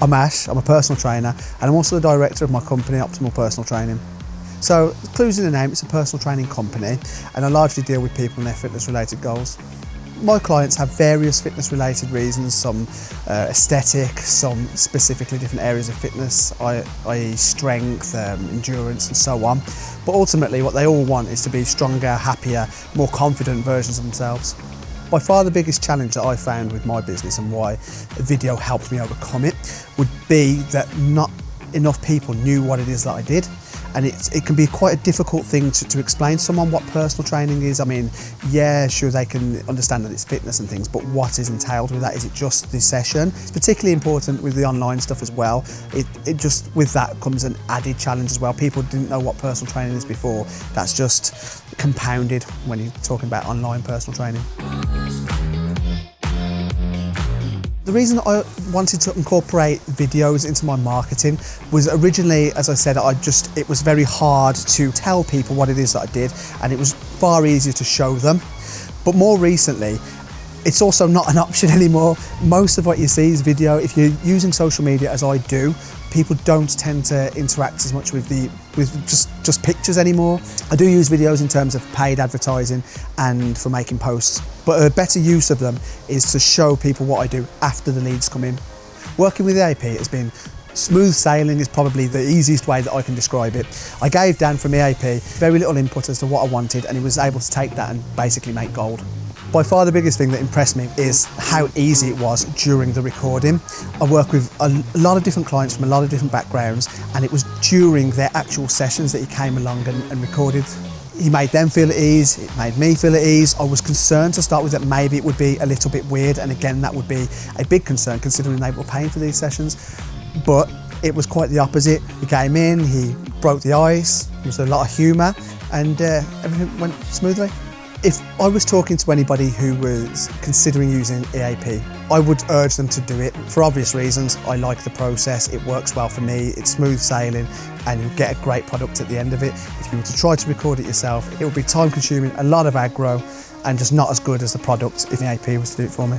I'm Ash, I'm a personal trainer, and I'm also the director of my company, Optimal Personal Training. So, clues in the name, it's a personal training company, and I largely deal with people and their fitness-related goals. My clients have various fitness-related reasons, some aesthetic, some specifically different areas of fitness, i.e. strength, endurance and so on. But ultimately what they all want is to be stronger, happier, more confident versions of themselves. By far the biggest challenge that I found with my business and why video helped me overcome it would be that not enough people knew what it is that I did. And it can be quite a difficult thing to explain to someone what personal training is. I mean, yeah, sure, they can understand that it's fitness and things, but what is entailed with that? Is it just the session? It's particularly important with the online stuff as well. It just, with that comes an added challenge as well. People didn't know what personal training is before. That's just compounded when you're talking about online personal training. The reason I wanted to incorporate videos into my marketing was originally, as I said, it was very hard to tell people what it is that I did, and it was far easier to show them. But more recently, it's also not an option anymore. Most of what you see is video. If you're using social media as I do, people don't tend to interact as much with just pictures anymore. I do use videos in terms of paid advertising and for making posts, but a better use of them is to show people what I do after the leads come in. Working with EAP has been smooth sailing, is probably the easiest way that I can describe it. I gave Dan from EAP very little input as to what I wanted, and he was able to take that and basically make gold. By far the biggest thing that impressed me is how easy it was during the recording. I work with a lot of different clients from a lot of different backgrounds, and it was during their actual sessions that he came along and recorded. He made them feel at ease, it made me feel at ease. I was concerned to start with that maybe it would be a little bit weird, and again that would be a big concern considering they were paying for these sessions, but it was quite the opposite. He came in, he broke the ice, there was a lot of humour, and everything went smoothly. If I was talking to anybody who was considering using EAP, I would urge them to do it for obvious reasons. I like the process, it works well for me, it's smooth sailing, and you get a great product at the end of it. If you were to try to record it yourself, it would be time consuming, a lot of aggro, and just not as good as the product if EAP was to do it for me.